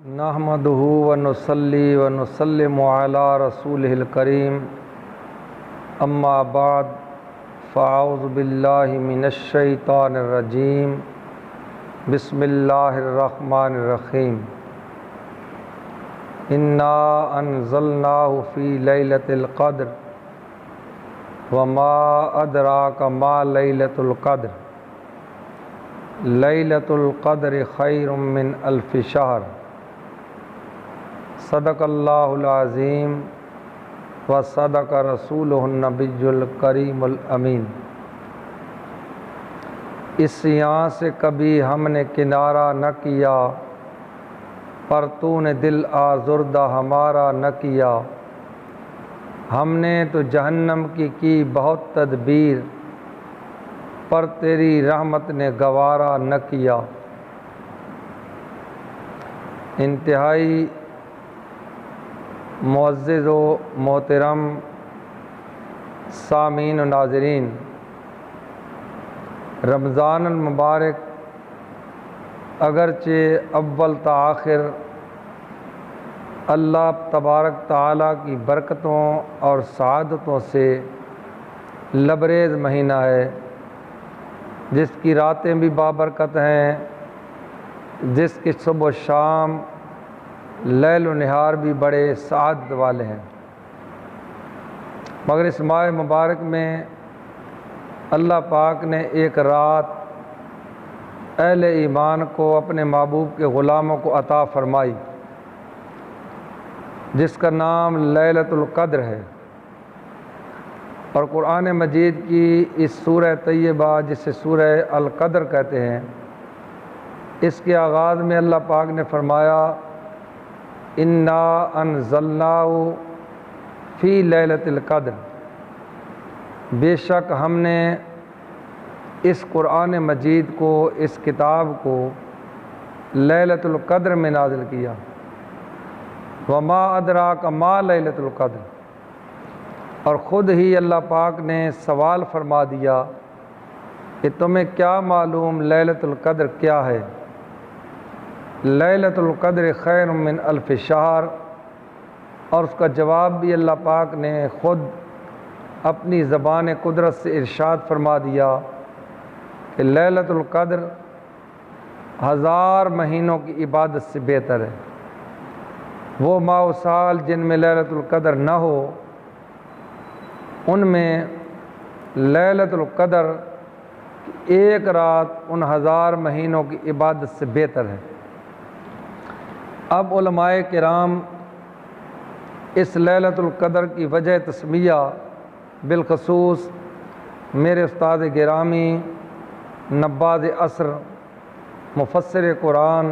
نحمدہ ونصلی ونسلم علی رسولہ الکریم اما بعد فاعوذ باللہ من الشیطان الرجیم بسم اللہ الرحمن الرحیم انا انزلناہ فی لیلۃ القدر وما ادراک ما لیلۃ القدر لیلۃ القدر خیر من الف شہر صدق اللہ العظیم و صدق رسولہ النبی الکریم الامین۔ اس یہاں سے کبھی ہم نے کنارہ نہ کیا، پر تو نے دل آزردہ ہمارا نہ کیا۔ ہم نے تو جہنم کی بہت تدبیر، پر تیری رحمت نے گوارا نہ کیا۔ انتہائی معزز و محترم سامعین و ناظرین، رمضان المبارک اگرچہ اول تا آخر اللہ تبارک تعالیٰ کی برکتوں اور سعادتوں سے لبریز مہینہ ہے، جس کی راتیں بھی بابرکت ہیں، جس کی صبح و شام لیل و نہار بھی بڑے سعادت والے ہیں۔ مگر اس ماہ مبارک میں اللہ پاک نے ایک رات اہل ایمان کو، اپنے محبوب کے غلاموں کو عطا فرمائی، جس کا نام لیلۃ القدر ہے۔ اور قرآن مجید کی اس سورہ طیبہ، جسے سورہ القدر کہتے ہیں، اس کے آغاز میں اللہ پاک نے فرمایا انا انزلناہ فی لیلۃ القدر، بے شک ہم نے اس قرآن مجید کو، اس کتاب کو لیلۃ القدر میں نازل کیا۔ وما ادراک ما لیلۃ القدر، اور خود ہی اللہ پاک نے سوال فرما دیا کہ تمہیں کیا معلوم لیلۃ القدر کیا ہے؟ لیلۃ القدر خیر من الف شہر، اور اس کا جواب بھی اللہ پاک نے خود اپنی زبان قدرت سے ارشاد فرما دیا کہ لیلۃ القدر 1000 مہینوں کی عبادت سے بہتر ہے۔ وہ ماہ و سال جن میں لیلۃ القدر نہ ہو، ان میں لیلۃ القدر ایک رات ان 1000 مہینوں کی عبادت سے بہتر ہے۔ اب علماء کرام اس لیلۃ القدر کی وجہ تسمیہ، بالخصوص میرے استاد گرامی نباز عصر مفسر قرآن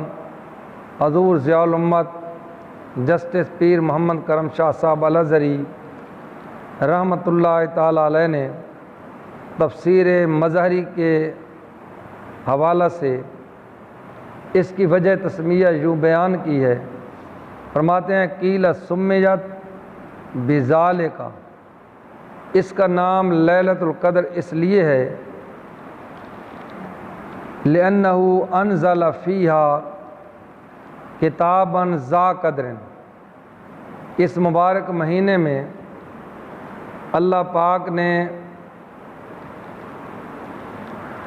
حضور ضیاء الامت جسٹس پیر محمد کرم شاہ صاحب الازہری رحمۃ اللہ تعالیٰ علیہ نے تفسیر مظہری کے حوالہ سے اس کی وجہ تسمیہ یوں بیان کی ہے۔ فرماتے ہیں قیل سمیت بذالک، اس کا نام لیلۃ القدر اس لیے ہے لأنہ انزل فیہا کتابا ذا قدر، اس مبارک مہینے میں اللہ پاک نے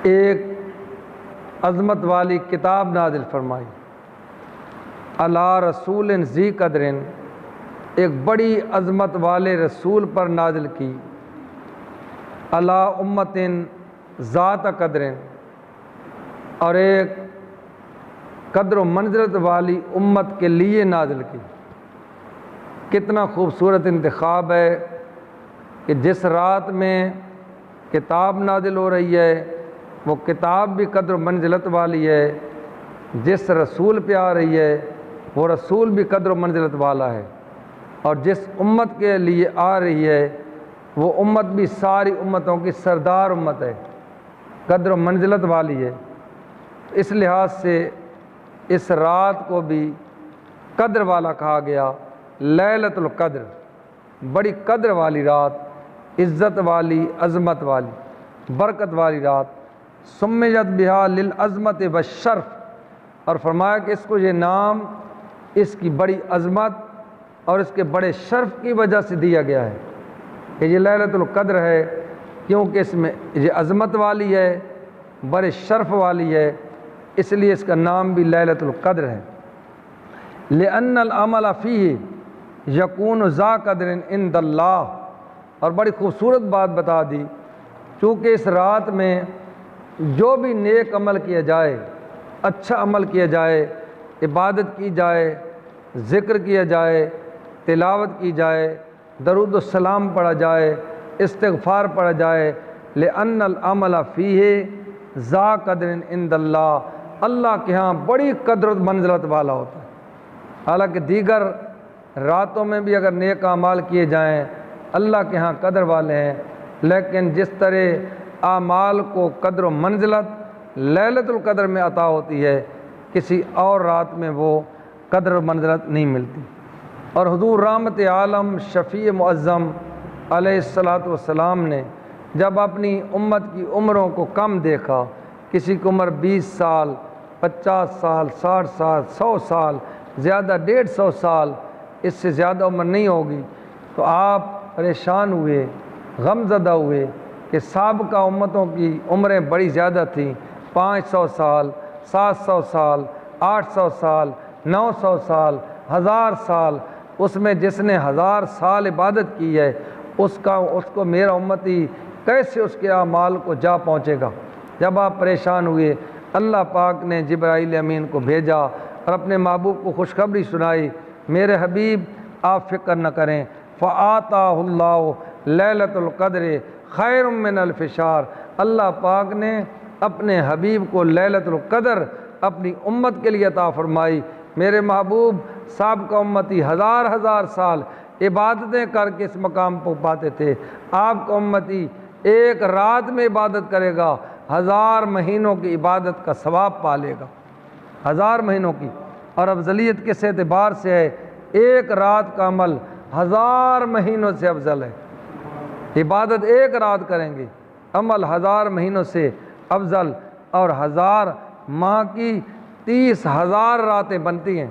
ایک عظمت والی کتاب نازل فرمائی، علی رسول ذی قدر، ایک بڑی عظمت والے رسول پر نازل کی، علی امت ذات قدر، اور ایک قدر و منزلت والی امت کے لیے نازل کی۔ کتنا خوبصورت انتخاب ہے کہ جس رات میں کتاب نازل ہو رہی ہے، وہ کتاب بھی قدر و منزلت والی ہے، جس رسول پہ آ رہی ہے وہ رسول بھی قدر و منزلت والا ہے، اور جس امت کے لیے آ رہی ہے وہ امت بھی ساری امتوں کی سردار امت ہے، قدر و منزلت والی ہے۔ اس لحاظ سے اس رات کو بھی قدر والا کہا گیا، لیلۃ القدر، بڑی قدر والی رات، عزت والی، عظمت والی، برکت والی رات۔ سمیت بہا للعظمت والشرف، اور فرمایا کہ اس کو یہ نام اس کی بڑی عظمت اور اس کے بڑے شرف کی وجہ سے دیا گیا ہے کہ یہ لیلۃ القدر ہے، کیونکہ اس میں یہ عظمت والی ہے، بڑے شرف والی ہے، اس لیے اس کا نام بھی لیلۃ القدر ہے۔ لأن العمل فیہ یکون ذا قدر عند اللہ، اور بڑی خوبصورت بات بتا دی، چونکہ اس رات میں جو بھی نیک عمل کیا جائے، اچھا عمل کیا جائے، عبادت کی جائے، ذکر کیا جائے، تلاوت کی جائے، درود السلام پڑھا جائے، استغفار پڑھا جائے، لأن العمل فیہ ذا قدر عند اللہ، اللہ کے ہاں بڑی قدر و منزلت والا ہوتا ہے۔ حالانکہ دیگر راتوں میں بھی اگر نیک اعمال کیے جائیں اللہ کے ہاں قدر والے ہیں، لیکن جس طرح اعمال کو قدر و منزلت لیلۃ القدر میں عطا ہوتی ہے، کسی اور رات میں وہ قدر و منزلت نہیں ملتی۔ اور حضور رحمت عالم شفیع معظم علیہ الصلاۃ والسلام نے جب اپنی امت کی عمروں کو کم دیکھا، کسی کی عمر 20 سال، 50 سال، 60 سال، 100 سال، زیادہ 150 سال، اس سے زیادہ عمر نہیں ہوگی، تو آپ پریشان ہوئے، غم زدہ ہوئے کہ سابقہ امتوں کی عمریں بڑی زیادہ تھیں، 500 سال، 700 سال، 800 سال، 900 سال، 1000 سال، اس میں جس نے 1000 سال عبادت کی ہے اس کو میرا امتی کیسے اس کے اعمال کو جا پہنچے گا۔ جب آپ پریشان ہوئے، اللہ پاک نے جبرائیل امین کو بھیجا اور اپنے محبوب کو خوشخبری سنائی، میرے حبیب آپ فکر نہ کریں، فآتاہ اللہ لیلۃ القدر خیر من الف شہر، اللہ پاک نے اپنے حبیب کو لیلۃ القدر اپنی امت کے لیے عطا فرمائی۔ میرے محبوب سابقہ امتی ہزار سال عبادتیں کر کے اس مقام کو پاتے تھے، آپ کا امتی ایک رات میں عبادت کرے گا 1000 مہینوں کی عبادت کا ثواب پالے گا، 1000 مہینوں کی۔ اور افضلیت کس اعتبار سے ہے؟ ایک رات کا عمل 1000 مہینوں سے افضل ہے۔ عبادت ایک رات کریں گے، عمل 1000 مہینوں سے افضل، اور 1000 ماہ کی 30,000 راتیں بنتی ہیں۔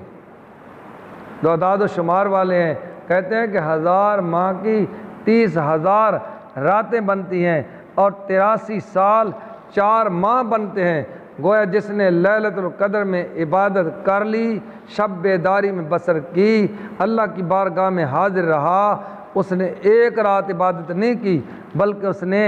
جو اعداد و شمار والے ہیں کہتے ہیں کہ 1000 ماہ کی 30,000 راتیں بنتی ہیں، اور 83 سال 4 ماہ بنتے ہیں۔ گویا جس نے لیلۃ القدر میں عبادت کر لی، شب بیداری میں بسر کی، اللہ کی بارگاہ میں حاضر رہا، اس نے ایک رات عبادت نہیں کی بلکہ اس نے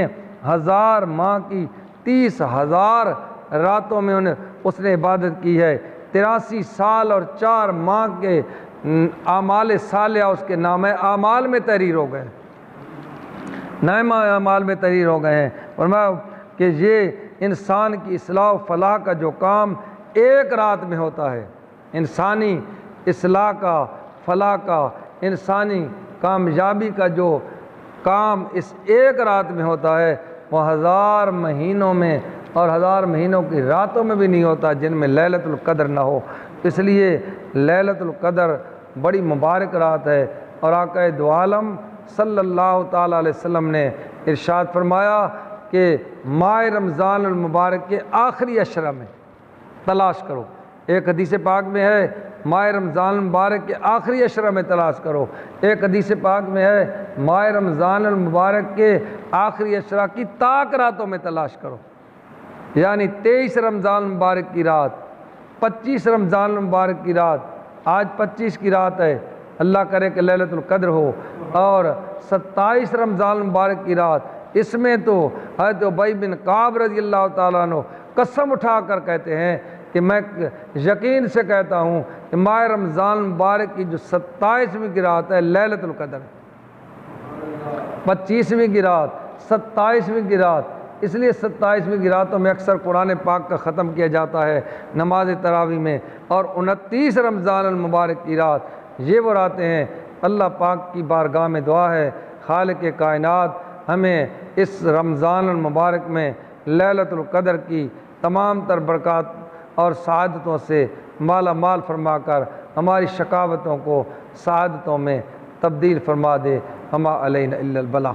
1000 ماہ کی 30,000 راتوں میں اس نے عبادت کی ہے۔ 83 سال اور 4 ماہ کے اعمال صالحہ اس کے نامہ اعمال میں تحریر ہو گئے، نامہ اعمال میں تحریر ہو گئے ہیں۔ فرمایا کہ یہ انسان کی اصلاح و فلاح کا جو کام ایک رات میں ہوتا ہے، انسانی اصلاح کا، فلاح کا، انسانی کامیابی کا جو کام اس ایک رات میں ہوتا ہے، وہ 1000 مہینوں میں اور 1000 مہینوں کی راتوں میں بھی نہیں ہوتا جن میں لیلۃ القدر نہ ہو۔ اس لیے لیلۃ القدر بڑی مبارک رات ہے، اور آقا دو عالم صلی اللہ تعالیٰ علیہ وسلم نے ارشاد فرمایا کہ ماہ رمضان المبارک کے آخری عشرہ میں تلاش کرو۔ ایک حدیث پاک میں ہے ماہ رمضان المبارک کے آخری عشرہ میں تلاش کرو، ایک حدیث پاک میں ہے ماہ رمضان المبارک کے آخری عشرہ کی طاق راتوں میں تلاش کرو، یعنی 23 رمضان المبارک کی رات، 25 رمضان المبارک کی رات، آج 25 کی رات ہے، اللہ کرے کہ لیلۃ القدر ہو، اور 27 رمضان المبارک کی رات، اس میں تو حضرت ابی بن کعب رضی اللہ تعالیٰ عنہ قسم اٹھا کر کہتے ہیں کہ میں یقین سے کہتا ہوں کہ ماہ رمضان مبارک کی جو 27ویں کی رات ہے لیلۃ القدر ہے، 25ویں کی رات، 27ویں کی رات، اس لیے 27ویں کی راتوں میں اکثر قرآن پاک کا ختم کیا جاتا ہے نماز تراویح میں، اور 29 رمضان المبارک کی رات، یہ وہ راتیں ہیں۔ اللہ پاک کی بارگاہ میں دعا ہے خالق کائنات ہمیں اس رمضان المبارک میں لیلۃ القدر کی تمام تر برکات اور سعادتوں سے مالا مال فرما کر ہماری شقاوتوں کو سعادتوں میں تبدیل فرما دے۔ ہما علینا الا البلاغ۔